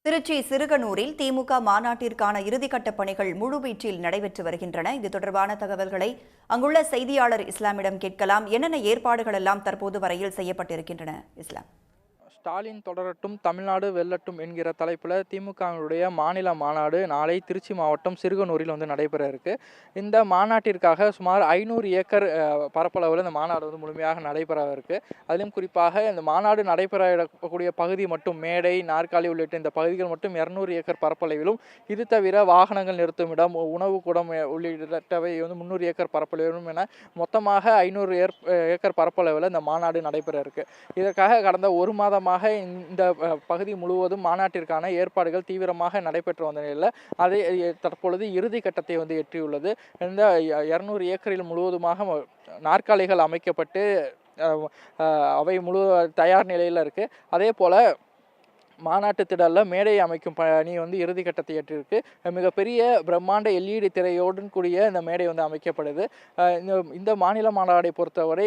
திருச்சி சிறுகனூரில் திமுக மாநாட்டிற்கான இறுதிக்கட்ட பணிகள் முழுவீச்சில் நடைபெற்று வருகின்றன. இது தொடர்பான தகவல்களை அங்குள்ள செய்தியாளர் இஸ்லாமிடம் கேட்கலாம். என்னென்ன ஏற்பாடுகள் எல்லாம் தற்போது வரையில் செய்யப்பட்டிருக்கின்றன இஸ்லாம்? ஸ்டாலின் தொடரட்டும் தமிழ்நாடு வெல்லட்டும் என்கிற தலைப்பில் திமுகவுடைய மாநில மாநாடு நாளை திருச்சி மாவட்டம் சிறுகனூரில் நடைபெற இருக்கு. இந்த மாநாட்டிற்காக சுமார் 500 ஏக்கர் பரப்பளவில் இந்த மாநாடு முழுமையாக நடைபெற இருக்கு. அதிலும் குறிப்பாக இந்த மாநாடு நடைபெறக்கூடிய பகுதி மட்டும் மேடை, நாற்காலி உள்ளிட்ட இந்த பகுதிகள் மட்டும் 200 ஏக்கர் பரப்பளவிலும், இது தவிர வாகனங்கள் நிறுத்தும் இடம், உணவு கூடம் உள்ளிட்டவை 300 ஏக்கர் பரப்பளவிலும் என மொத்தமாக 500 ஏக்கர் பரப்பளவில் இந்த மாநாடு நடைபெற இருக்கு. இதற்காக கடந்த ஒரு மாதமாக இந்த பகுதி முழுவதும் மாநாட்டிற்கான ஏற்பாடுகள் தீவிரமாக நடைபெற்று வந்த நிலையில் அதை தற்பொழுது இறுதி கட்டத்தை எட்டியுள்ளது. இந்த 200 ஏக்கரில் முழுவதுமாக நாற்காலிகள் அமைக்கப்பட்டு அவை முழு தயார் நிலையில் இருக்கு. அதே போல மாநாட்டு திடலில் மேடை அமைக்கும் பணி இறுதிக்கட்டத்தை எட்டிருக்கு. மிகப்பெரிய பிரம்மாண்ட LED திரையோடு கூடிய இந்த மேடை அமைக்கப்படுது. இந்த மாநில மாநாடை பொறுத்தவரை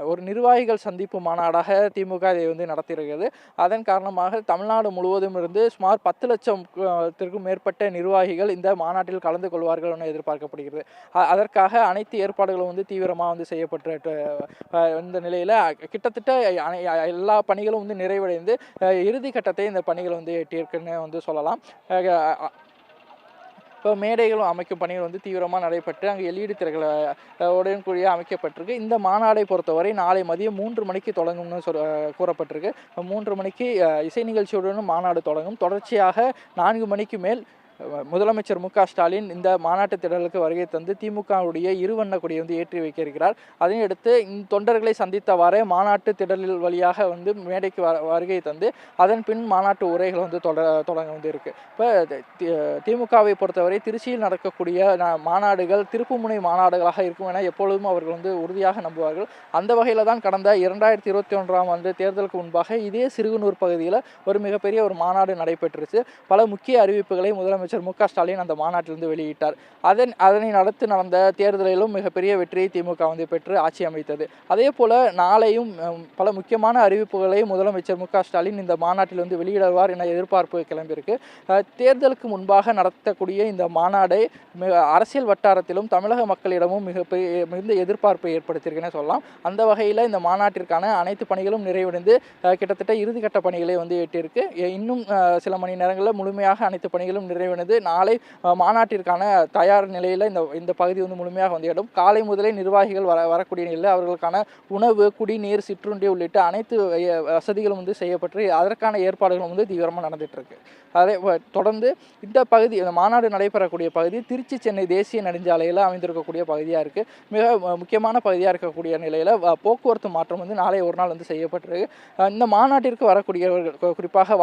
ஒரு நிர்வாகிகள் சந்திப்பு மாநாடாக திமுக இதை நடத்தியிருக்கிறது. அதன் காரணமாக தமிழ்நாடு முழுவதும் இருந்து சுமார் 10 லட்சத்திற்கும் மேற்பட்ட நிர்வாகிகள் இந்த மாநாட்டில் கலந்து கொள்வார்கள் என எதிர்பார்க்கப்படுகிறது. அதற்காக அனைத்து ஏற்பாடுகளும் தீவிரமாக செய்யப்பட்டு இந்த நிலையில் கிட்டத்தட்ட எல்லா பணிகளும் நிறைவடைந்து இறுதிக்கட்டத்தை இந்த பணிகள் எட்டியிருக்குன்னு சொல்லலாம். இப்போ மேடைகளும் அமைக்கும் பணிகள் தீவிரமாக நடைபெற்று அங்கே LED திரைகளை உடன் கூடிய அமைக்கப்பட்டிருக்கு. இந்த மாநாடை பொறுத்தவரை நாளை மதியம் 3 மணிக்கு தொடங்கும்னு கூறப்பட்டிருக்கு. 3 மணிக்கு இசை நிகழ்ச்சியுடனும் மாநாடு தொடங்கும். தொடர்ச்சியாக 4 மணிக்கு மேல் முதலமைச்சர் மு.க.ஸ்டாலின் இந்த மாநாட்டு திடலுக்கு வருகை தந்து திமுகவுடைய இருவண்ண கொடியை ஏற்றி வைக்க இருக்கிறார். அதையடுத்து தொண்டர்களை சந்தித்தவாறே மாநாட்டு திடலில் வழியாக மேடைக்கு வருகை தந்து அதன் பின் மாநாட்டு உரைகள் தொடங்க இருக்கு. இப்போ திமுகவை பொறுத்தவரை திருச்சியில் நடக்கக்கூடிய மாநாடுகள் திருப்புமுனை மாநாடுகளாக இருக்கும் என எப்பொழுதும் அவர்கள் உறுதியாக நம்புவார்கள். அந்த வகையில் தான் கடந்த 2021ஆம் ஆண்டு தேர்தலுக்கு முன்பாக இதே சிறுகனூர் பகுதியில் ஒரு மிகப்பெரிய ஒரு மாநாடு நடைபெற்றுச்சு. பல முக்கிய அறிவிப்புகளை முதலமைச்சர் மு.க.ஸ்டாலின் அந்த மாநாட்டிலிருந்து வெளியிட்டார். அதனை நடந்த தேர்தலிலும் மிகப்பெரிய வெற்றியை திமுக பெற்று ஆட்சி அமைத்தது. அதே போல நாளையும் பல முக்கியமான அறிவிப்புகளை முதலமைச்சர் மு.க.ஸ்டாலின் இந்த மாநாட்டில் வெளியிடுவார் என எதிர்பார்ப்பு கிளம்பியிருக்கு. தேர்தலுக்கு முன்பாக நடத்தக்கூடிய இந்த மாநாடை அரசியல் வட்டாரத்திலும் தமிழக மக்களிடமும் மிகுந்த எதிர்பார்ப்பை ஏற்படுத்தியிருக்குன்னு சொல்லலாம். அந்த வகையில் இந்த மாநாட்டிற்கான அனைத்து பணிகளும் நிறைவடைந்து கிட்டத்தட்ட இறுதிக்கட்ட பணிகளை எட்டியிருக்கு. இன்னும் சில மணி நேரங்களில் முழுமையாக அனைத்து பணிகளும் நிறைவடைந்து நாளை மாநாட்டிற்கான தயார் நிலையில் இந்த பகுதி முழுமையாக எடும். காலை முதலே நிர்வாகிகள் வரக்கூடிய நிலையில் அவர்களுக்கான உணவு, குடிநீர், சிற்றுண்டி உள்ளிட்ட அனைத்து வசதிகளும் செய்யப்பட்டு அதற்கான ஏற்பாடுகளும் தீவிரமாக நடந்துட்டு இருக்கு. அதை தொடர்ந்து இந்த பகுதி இந்த மாநாடு நடைபெறக்கூடிய பகுதி திருச்சி சென்னை தேசிய நெடுஞ்சாலையில் அமைந்திருக்கக்கூடிய பகுதியாக இருக்குது. மிக முக்கியமான பகுதியாக இருக்கக்கூடிய நிலையில் போக்குவரத்து மாற்றம் நாளை ஒரு நாள் செய்யப்பட்டிருக்கு. இந்த மாநாட்டிற்கு வரக்கூடியவர்கள் குறிப்பாக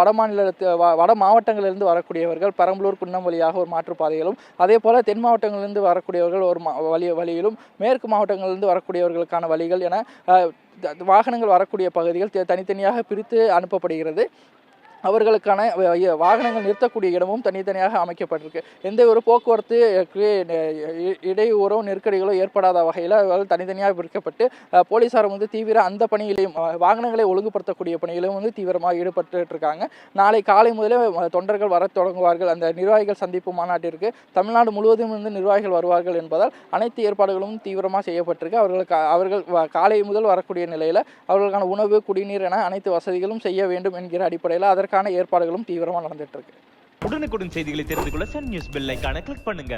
வட மாவட்டங்களிலிருந்து வரக்கூடியவர்கள் பெரம்பலூர், குன்னம் வழியாக ஒரு மாற்றுப்பாதைகளும், அதே போல் தென் மாவட்டங்களிலிருந்து வரக்கூடியவர்கள் ஒரு வழியிலும், மேற்கு மாவட்டங்களிலிருந்து வரக்கூடியவர்களுக்கான வழிகள் என வாகனங்கள் வரக்கூடிய பகுதிகள் தனித்தனியாக பிரித்து அனுப்பப்படுகிறது. அவர்களுக்கான வாகனங்கள் நிறுத்தக்கூடிய இடமும் தனித்தனியாக அமைக்கப்பட்டிருக்கு. எந்த ஒரு போக்குவரத்து இடையூறோ நெருக்கடிகளோ ஏற்படாத வகையில் அவர்கள் தனித்தனியாக பிரிக்கப்பட்டு போலீசார் தீவிர அந்த பணியிலையும் வாகனங்களை ஒழுங்குபடுத்தக்கூடிய பணியிலும் தீவிரமாக ஈடுபட்டு இருக்காங்க. நாளை காலை முதலே தொண்டர்கள் வர தொடங்குவார்கள். அந்த நிர்வாகிகள் சந்திப்பு மாநாட்டிற்கு தமிழ்நாடு முழுவதும் நிர்வாகிகள் வருவார்கள் என்பதால் அனைத்து ஏற்பாடுகளும் தீவிரமாக செய்யப்பட்டிருக்கு. அவர்கள் காலை முதல் வரக்கூடிய நிலையில் அவர்களுக்கான உணவு, குடிநீர் என அனைத்து வசதிகளும் செய்ய வேண்டும் என்கிற அடிப்படையில் அதற்கான ஏற்பாடுகளும் தீவிரமாக நடந்துட்டு இருக்கு. உடனுக்குடன் செய்திகளை தெரிந்து கொள்ள சன் நியூஸ் பெல் ஐகானை கிளிக் பண்ணுங்க.